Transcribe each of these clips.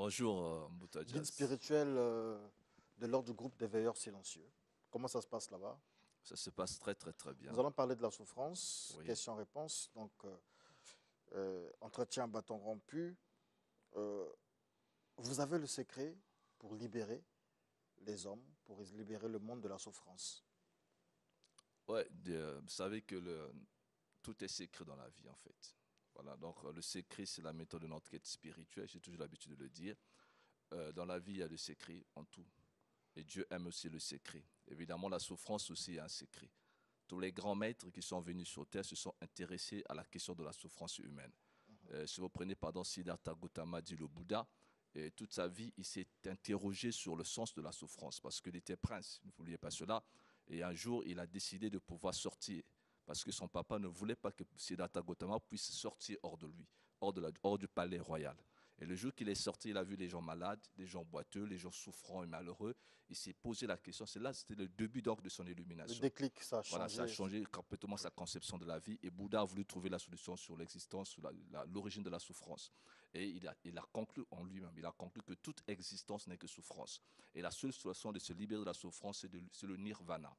Bonjour, Mbouta Guide Jazz. spirituel de l'ordre du groupe des veilleurs silencieux. Comment ça se passe là-bas? Ça se passe très très très Nous bien. allons parler de la souffrance, Oui. question-réponse. Donc, entretien bâton rompu. Euh, vous avez le secret pour libérer les hommes, pour libérer le monde de la souffrance. Ouais, vous savez que tout est secret dans la vie en fait. Voilà, donc le secret c'est la méthode de notre quête spirituelle, j'ai toujours l'habitude de le dire. Dans la vie il y a le secret en tout. Et Dieu aime aussi le secret. Évidemment la souffrance aussi est un secret. Tous les grands maîtres qui sont venus sur Terre se sont intéressés à la question de la souffrance humaine. Si vous prenez pardon, Siddhartha Gautama dit le Bouddha, et toute sa vie, il s'est interrogé sur le sens de la souffrance parce qu'il était prince, n'oubliez pas cela. Et un jour, il a décidé de pouvoir sortir parce que son papa ne voulait pas que Siddhartha Gautama puisse sortir hors de lui, hors du palais royal. Et le jour qu'il est sorti, il a vu les gens malades, les gens boiteux, les gens souffrants et malheureux. Il s'est posé la question. C'est là, c'était le début donc de son Le illumination. déclic, ça a Voilà, ça a changé. changé complètement sa conception de la vie. Et Bouddha a voulu trouver la solution sur l'existence, sur l'origine de la souffrance. Et il a conclu en lui-même, il a conclu que toute existence n'est que souffrance. Et la seule solution de se libérer de la souffrance, c'est le nirvana.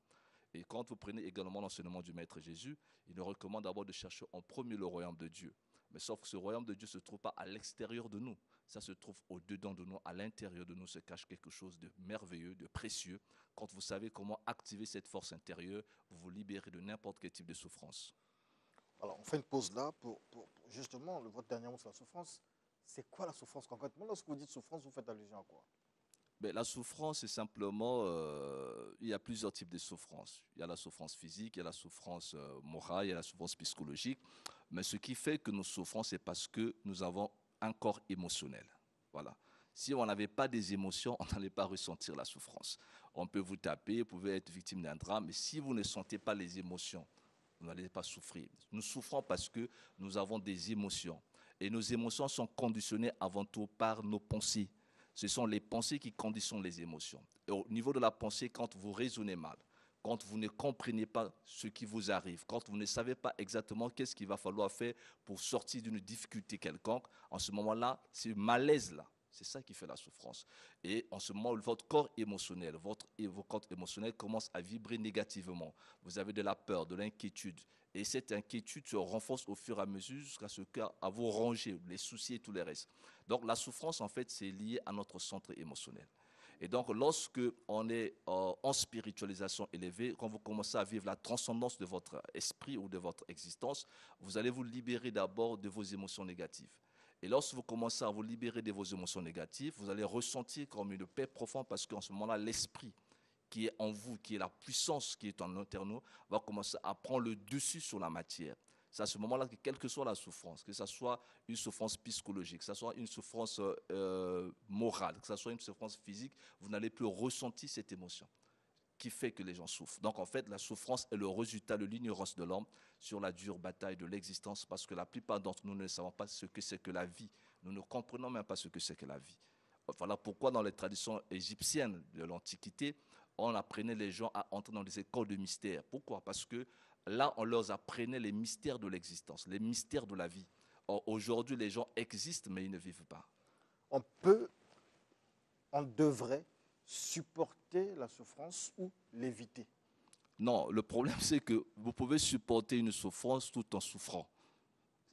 Et quand vous prenez également l'enseignement du Maître Jésus, il nous recommande d'abord de chercher en premier le royaume de Dieu. Mais sauf que ce royaume de Dieu ne se trouve pas à l'extérieur de nous. Ça se trouve au-dedans de nous, à l'intérieur de nous se cache quelque chose de merveilleux, de précieux. Quand vous savez comment activer cette force intérieure, vous vous libérez de n'importe quel type de souffrance. Alors, on fait une pause là pour justement, votre dernier mot sur la souffrance. C'est quoi la souffrance concrètement? Lorsque vous dites souffrance, vous faites allusion à quoi? Mais la souffrance, c'est simplement, il y a plusieurs types de souffrance. Il y a la souffrance physique, il y a la souffrance morale, il y a la souffrance psychologique. Mais ce qui fait que nous souffrons, c'est parce que nous avons un corps émotionnel. Voilà. Si on n'avait pas des émotions, on n'allait pas ressentir la souffrance. On peut vous taper, vous pouvez être victime d'un drame, mais si vous ne sentez pas les émotions, vous n'allez pas souffrir. Nous souffrons parce que nous avons des émotions. Et nos émotions sont conditionnées avant tout par nos pensées. Ce sont les pensées qui conditionnent les émotions. Et au niveau de la pensée, quand vous raisonnez mal, quand vous ne comprenez pas ce qui vous arrive, quand vous ne savez pas exactement qu'est-ce qu'il va falloir faire pour sortir d'une difficulté quelconque, en ce moment-là, ce malaise-là, c'est ça qui fait la souffrance. Et en ce moment, votre corps émotionnel, votre corps émotionnel commence à vibrer négativement. Vous avez de la peur, de l'inquiétude. Et cette inquiétude se renforce au fur et à mesure jusqu'à ce qu'à vous ranger les soucis et tout le reste. Donc la souffrance, en fait, c'est lié à notre centre émotionnel. Et donc, lorsque on est en spiritualisation élevée, quand vous commencez à vivre la transcendance de votre esprit ou de votre existence, vous allez vous libérer d'abord de vos émotions négatives. Et lorsque vous commencez à vous libérer de vos émotions négatives, vous allez ressentir comme une paix profonde parce qu'en ce moment-là, l'esprit qui est en vous, qui est la puissance qui est en interne, va commencer à prendre le dessus sur la matière. C'est à ce moment-là que, quelle que soit la souffrance, que ce soit une souffrance psychologique, que ce soit une souffrance morale, que ce soit une souffrance physique, vous n'allez plus ressentir cette émotion qui fait que les gens souffrent. Donc en fait, la souffrance est le résultat de l'ignorance de l'homme sur la dure bataille de l'existence parce que la plupart d'entre nous ne savons pas ce que c'est que la vie. Nous ne comprenons même pas ce que c'est que la vie. Voilà pourquoi dans les traditions égyptiennes de l'Antiquité, on apprenait les gens à entrer dans des écoles de mystère. Pourquoi? Parce que là, on leur apprenait les mystères de l'existence, les mystères de la vie. Or, aujourd'hui, les gens existent, mais ils ne vivent pas. On peut, on devrait supporter la souffrance ou l'éviter. Non, le problème, c'est que vous pouvez supporter une souffrance tout en souffrant.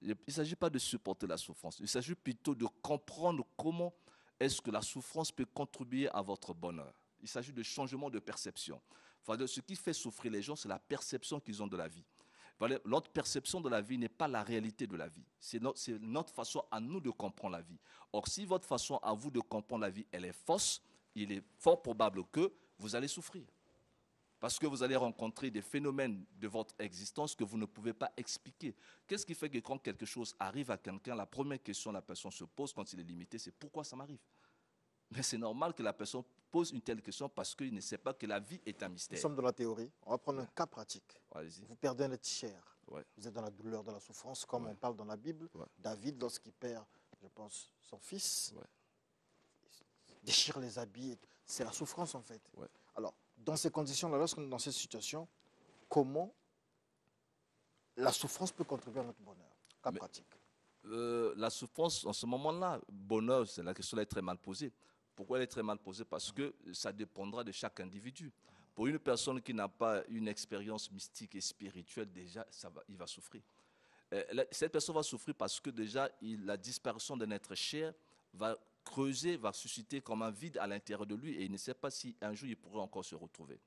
Il ne s'agit pas de supporter la souffrance. Il s'agit plutôt de comprendre comment est-ce que la souffrance peut contribuer à votre bonheur. Il s'agit de changement de perception. Enfin, ce qui fait souffrir les gens, c'est la perception qu'ils ont de la vie. Notre perception de la vie n'est pas la réalité de la vie. C'est notre façon à nous de comprendre la vie. Or, si votre façon à vous de comprendre la vie, elle est fausse, il est fort probable que vous allez souffrir. Parce que vous allez rencontrer des phénomènes de votre existence que vous ne pouvez pas expliquer. Qu'est-ce qui fait que quand quelque chose arrive à quelqu'un, la première question que la personne se pose quand il est limité, c'est pourquoi ça m'arrive? Mais c'est normal que la personne pose une telle question parce qu'il ne sait pas que la vie est un Nous mystère. sommes dans la théorie. On va prendre un Ouais. cas pratique. Allez-y. Vous perdez un être cher. Ouais. Vous êtes dans la douleur, dans la souffrance, comme Ouais. on parle dans la Bible. Ouais. David, lorsqu'il perd, je pense, son fils, Ouais. il déchire les habits. C'est la souffrance, en fait. Ouais. Alors, dans ces conditions-là, lorsqu'on est dans cette situation, comment la souffrance peut contribuer à notre bonheur? Cas Mais pratique. La souffrance, en ce moment-là, bonheur, la question est très mal posée. Pourquoi elle est très mal posée? Parce que ça dépendra de chaque individu. Pour une personne qui n'a pas une expérience mystique et spirituelle, déjà, il va souffrir. Cette personne va souffrir parce que déjà, la disparition d'un être cher va creuser, va susciter comme un vide à l'intérieur de lui et il ne sait pas si un jour il pourrait encore se retrouver.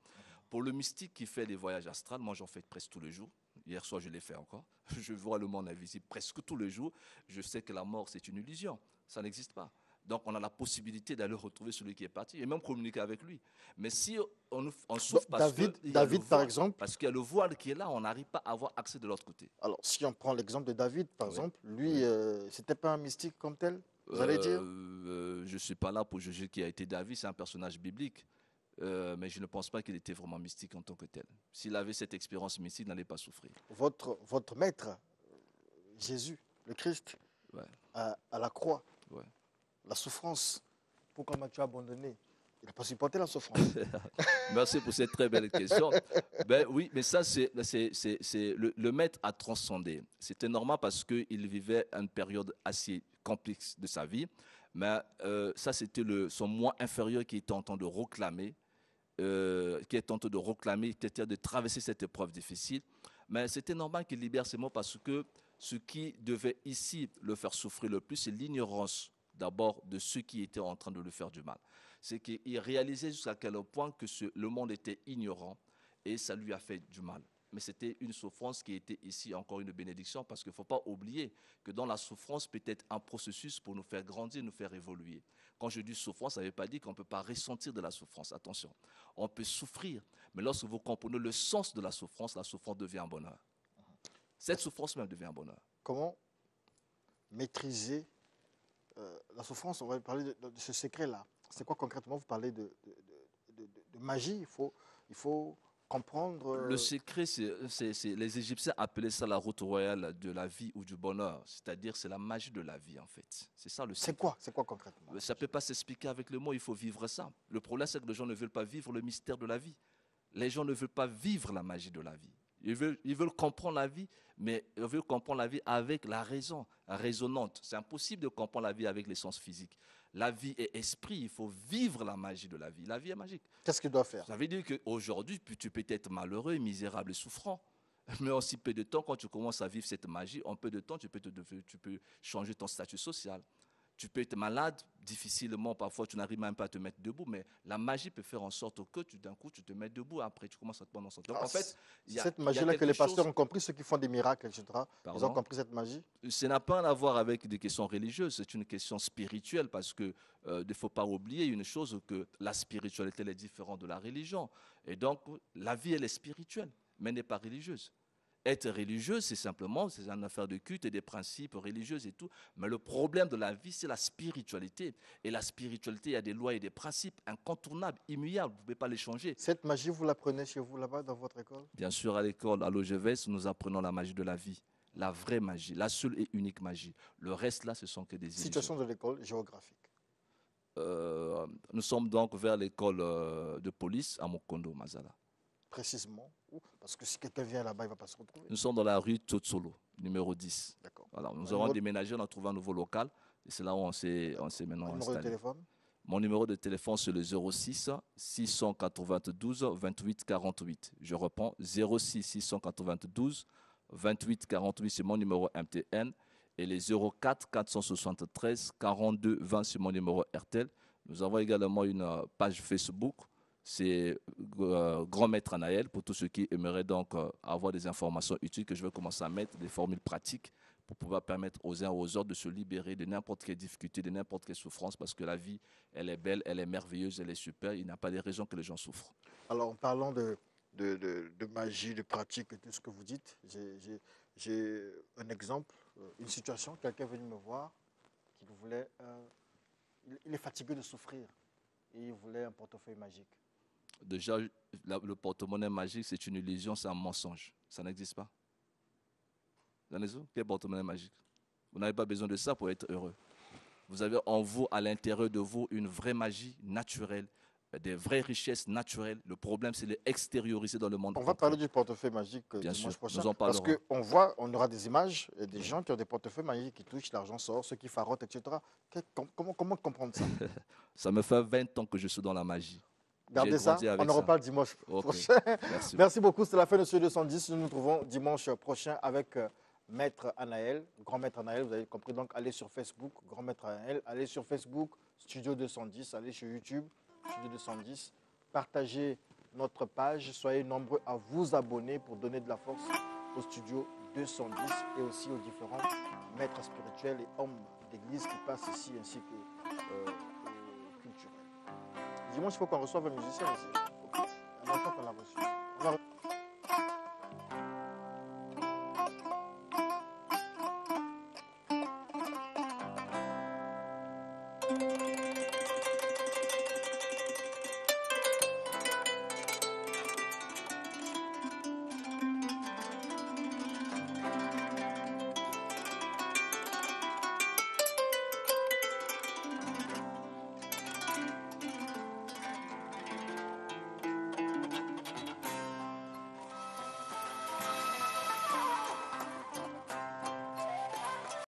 Pour le mystique qui fait des voyages astrales, moi j'en fais presque tous les jours. Hier soir, je l'ai fait encore. Je vois le monde invisible presque tous les jours. Je sais que la mort, c'est une illusion. Ça n'existe pas. Donc, on a la possibilité d'aller retrouver celui qui est parti et même communiquer avec lui. Mais si on souffre parce qu'il y a le Par voile, exemple, parce qu'il y a le voile qui est là, on n'arrive pas à avoir accès de l'autre côté. alors si on prend l'exemple de David, par Oui, exemple, lui, oui. c'était pas un mystique comme tel, vous allez dire? Je ne suis pas là pour juger qui a été David, c'est un personnage biblique. Mais je ne pense pas qu'il était vraiment mystique en tant que tel. S'il avait cette expérience mystique, il n'allait pas souffrir. Votre maître, Jésus, le Christ, Ouais, à la croix, ouais. la souffrance, pourquoi m'as-tu abandonné? Il n'a pas supporté la souffrance. Merci pour cette très belle question. Ben oui, mais ça, le maître a transcendé. C'était normal parce qu'il vivait une période assez complexe de sa vie. Mais ça, c'était son moi inférieur qui était en train de réclamer, qui est en train de réclamer, qui était de traverser cette épreuve difficile. Mais c'était normal qu'il libère ses mots parce que ce qui devait ici le faire souffrir le plus, c'est l'ignorance d'abord de ceux qui étaient en train de lui faire du mal. C'est qu'il réalisait jusqu'à quel point que le monde était ignorant et ça lui a fait du mal. Mais c'était une souffrance qui était ici encore une bénédiction parce qu'il ne faut pas oublier que dans la souffrance peut être un processus pour nous faire grandir, nous faire évoluer. Quand je dis souffrance, ça ne veut pas dire qu'on ne peut pas ressentir de la souffrance. Attention, on peut souffrir, mais lorsque vous comprenez le sens de la souffrance devient un bonheur. Cette souffrance même devient un bonheur. Comment maîtriser la souffrance? On va parler de ce secret-là. C'est quoi concrètement? Vous parlez de magie. Il faut comprendre. Le secret, les Égyptiens appelaient ça la route royale de la vie ou du bonheur. C'est-à-dire, c'est la magie de la vie, en fait. C'est ça le secret. C'est quoi concrètement? Ça ne peut pas s'expliquer avec le mot, il faut vivre ça. Le problème, c'est que les gens ne veulent pas vivre le mystère de la vie. Les gens ne veulent pas vivre la magie de la vie. Ils veulent comprendre la vie, mais ils veulent comprendre la vie avec la raison raisonnante. C'est impossible de comprendre la vie avec les sens physiques. La vie est esprit, il faut vivre la magie de la vie. La vie est magique. Qu'est-ce qu'il doit faire? Ça veut dire qu'aujourd'hui, tu peux être malheureux, misérable et souffrant. Mais en si peu de temps, quand tu commences à vivre cette magie, en peu de temps, tu peux changer ton statut social. Tu peux être malade, difficilement, parfois tu n'arrives même pas à te mettre debout, mais la magie peut faire en sorte que d'un coup tu te mets debout, après tu commences à te prendre en sorte. Donc en fait, il y a cette magie-là que les pasteurs ont compris, ceux qui font des miracles, etc. Pardon? Ils ont compris cette magie? Ça n'a pas à voir avec des questions religieuses, c'est une question spirituelle parce que il ne faut pas oublier une chose, que la spiritualité elle est différente de la religion. Et donc la vie elle est spirituelle, mais n'est pas religieuse. Être religieux, c'est une affaire de culte et des principes religieux et tout. Mais le problème de la vie, c'est la spiritualité. Et la spiritualité, il y a des lois et des principes incontournables, immuables. Vous ne pouvez pas les changer. Cette magie, vous l'apprenez chez vous là-bas, dans votre école? Bien sûr, à l'école, à l'OGVS, nous apprenons la magie de la vie. La vraie magie, la seule et unique magie. Le reste, là, ce sont que des illusions. Situation de l'école géographique. Nous sommes donc vers l'école de police à Mokondo, Mazala. Précisément où? Parce que si quelqu'un vient là-bas, il ne va pas se retrouver. Nous sommes dans la rue Tsotsolo, numéro 10. D'accord. Voilà, nous avons déménagé, on a trouvé un nouveau local. Et c'est là où on s'est maintenant installé. Numéro de téléphone? Mon numéro de téléphone, c'est le 06 692 28 48. Je reprends, 06 692 28 48, c'est mon numéro MTN. Et les 04 473 42 20, c'est mon numéro RTL. Nous avons également une page Facebook. C'est Grand Maître Anaël pour tous ceux qui aimeraient donc avoir des informations utiles que je vais commencer à mettre, des formules pratiques pour pouvoir permettre aux uns et aux autres de se libérer de n'importe quelle difficulté, de n'importe quelle souffrance, parce que la vie, elle est belle, elle est merveilleuse, elle est super. Il n'y a pas de raison que les gens souffrent. Alors, en parlant de magie, de pratique et tout ce que vous dites, j'ai un exemple, une situation. Quelqu'un est venu me voir, qui voulait, il est fatigué de souffrir et il voulait un portefeuille magique. Déjà, le porte-monnaie magique, c'est une illusion, c'est un mensonge. Ça n'existe pas. Quel porte-monnaie magique? Vous n'avez pas besoin de ça pour être heureux. Vous avez en vous, à l'intérieur de vous, une vraie magie naturelle, des vraies richesses naturelles. Le problème, c'est les extérioriser dans le monde. On va parler du portefeuille magique Bien dimanche sûr, prochain. nous en Parce parlerons. qu'on voit, on aura des images et des gens qui ont des portefeuilles magiques qui touchent, l'argent sort, ceux qui farotent, etc. Comment comprendre ça? Ça me fait 20 ans que je suis dans la magie. J'ai Gardez ça, grandi on avec en ça. reparle dimanche Ok, prochain. merci. Merci beaucoup, c'est la fin de ce 210. Nous nous trouvons dimanche prochain avec Maître Anaël, Grand Maître Anaël, vous avez compris. Donc allez sur Facebook, Grand Maître Anaël, allez sur Facebook, Studio 210, allez sur YouTube, Studio 210. Partagez notre page, soyez nombreux à vous abonner pour donner de la force au Studio 210 et aussi aux différents maîtres spirituels et hommes d'église qui passent ici, ainsi que culturels. Dimanche, il faut qu'on reçoive un musicien aussi.